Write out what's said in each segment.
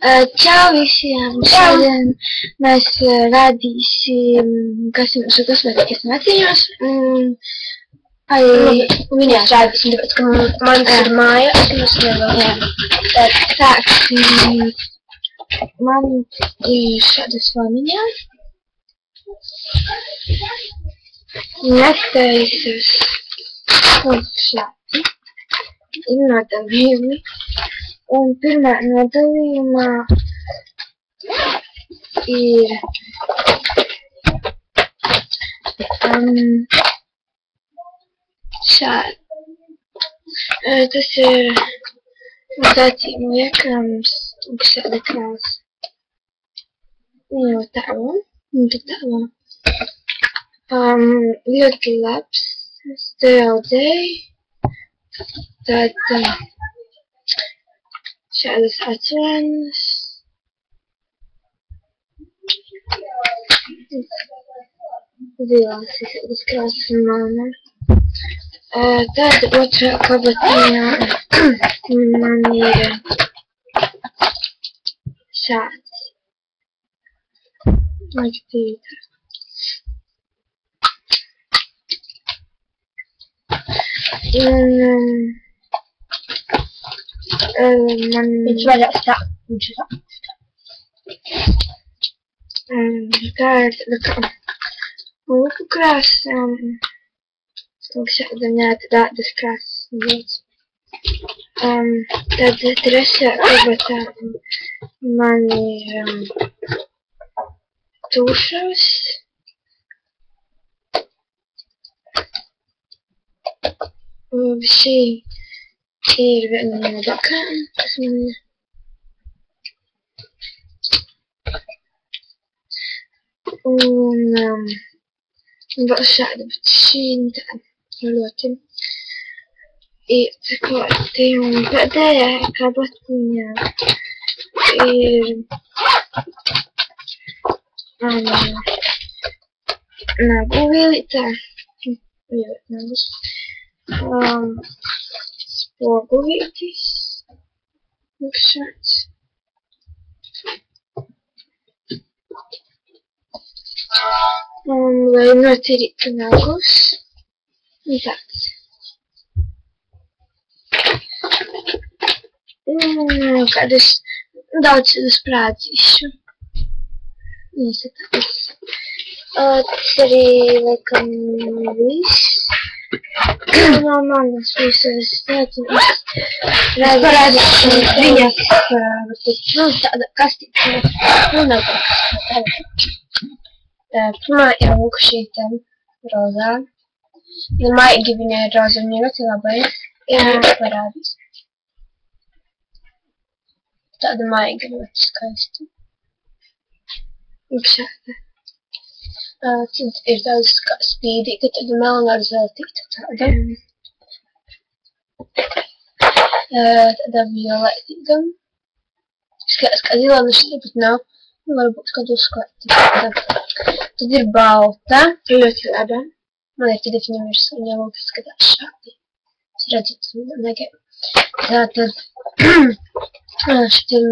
Čau visiem! Šodien mēs rādīsim, kas ir mūsu kosmētikas maciņos. Viņas rādīsim, tāpēc, ka man ir māja, es jums nevaru. Sāksim. Man ir šādas vaniņas. Netaisas šādi. Ir nodalījumi. Un pirmā nodalījumā ir šādi. Tas ir acīm liekams šāda krāsa. Jau tālu, un tad tālu. Ļoti labs, es te audzēju. Tad šādas atsvērnas. Zilās visādas krāsas un mana. Tad otrā kabatiņā man ir šāds. Ļoti Viņš vaļās tā. Tā ir tāda kā lūku krāsa, šāda tādas krāsas. Tad trešā kabatā man ir tušas. Šī ir viena no labākajām, kas man ir. Un vēl šāda, bet šī tāda ļoti ietekoti. Un pēdējā kabatiņā ir nagu vielītā. Nagus. Spogulītis. Šāds. Lai notīrītu nagus. Un tāds. Kādus daudz sprādzīšu. Nesatās. Tas arī, laikam, viss. No manas visas stāciņas. Parādīšu viņas tāda kastīte. Pirmā ir lūk šī tam rozā. Ja maigi viņai ir roza, viņa ļoti labai. Jā, parādīs. Tāda maiga ļoti skaista. Šāda. Tad ir tādas kā spīdīga, tāda melna ar zeltīta tāda. Tāda violetīga. Skatās kā zilā, nu šī pat nav. Varbūt skatos tāda. Tad ir balta. Ļoti laba. Man ir tad viņa virs, viņa lūk skatās šādi. Es redzētu, negēju. Tātad šeit ir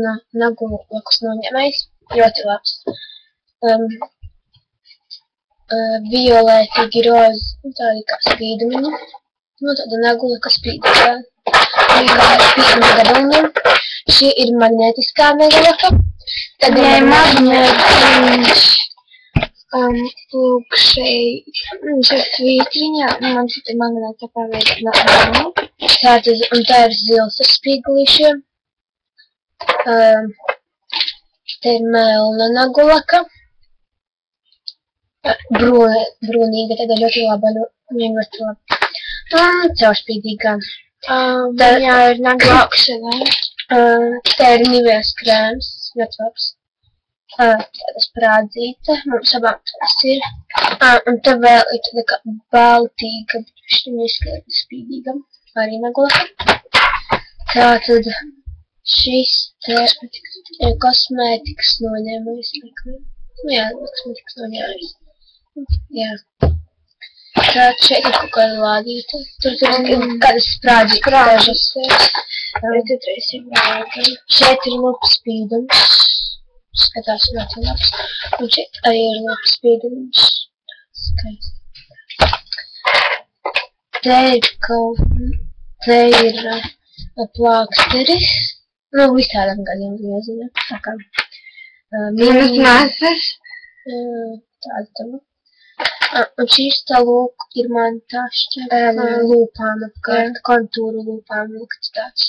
nagu lakus noņemais. Ļoti labs. Violetīgi rozi, tādi kā spīdumiņi. Nu, tāda nagula, kas spīdīgā. Spīduma gabalniņa. Šī ir magnētiskā megalaka. Tad ir magnētiņš. Lūk, šeit svītriņā. Man šeit ir magnēta paveidot nav. Tātad, un tā ir zils ar spīgulīšiem. Te ir melna nagulaka. Brūnīga, tāda ļoti laba, viņa ļoti laba. Caurspīdīgā. Viņā ir nagu augšana. Tā ir Nivejas krēms, ļoti labs. Tāda sprādzīte, mums abām tas ir. Un te vēl ir tāda kā baltīga, bet viņa izskatās spīdīga, arī nagulaka. Tātad šis te ir kosmētikas noņēmējs. Nu jā, kosmētikas noņēmējs. Jā. Tad šeit ir kaut kāda lādīta. Tur ir kādas sprādzītas. Redzēsim vārdu. Šeit ir lupas spīdums. Skatās ļoti labs. Un šeit arī ir lupas spīdums. Skaisti. Te ir plāksteris. Nu, visādam gadiem jāzina. Tā kā. Manas māsas. Tāda tam. Un šīs tā lūk ir man tašķa lūpām apkārt, kontūru lūpām lūkts tāds.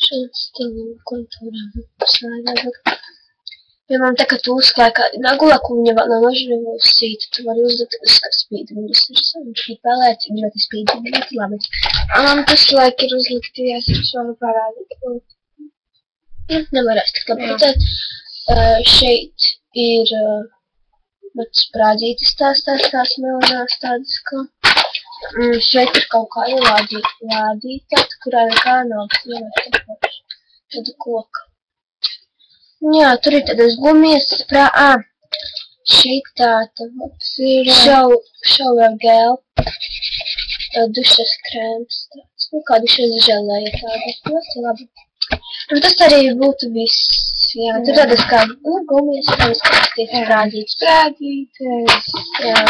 Šāds tā lūk kontūrām slēdāk. Piemēram, tā kā tu uzklāji kādi nagulā, ko viņa vēl nav nožņojusi, tu vari uzlikt spīdumus. Un šī pelēt, viņa ļoti spīdumi, ļoti labi. Tas laik ir uzlikti, es varu parādīt. Nevarēs tik labi redzēt. Šeit ir mats sprādzītis tās melanās tādas, ka šeit ir kaut kāda lādītāt, kurā nekā nav tāda koka. Jā, tur ir tādas gumijas, šeit tāda ir shower gel, dušas krēms, tāds, nu kā dušas želēja tāda, ļoti labi. Un tas arī būtu viss, jā, tur tādas kā gumijas, tādas kā sprādzītas. Jā.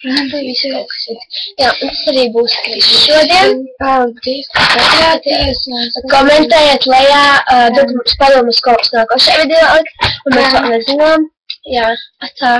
Jā, un tas arī būs šodien. Paldies, ka skatījāties. Komentējiet lejā, dod mums padomus, ko mums nākošajā video likt, un mēs vēl nezinām. Jā, atā.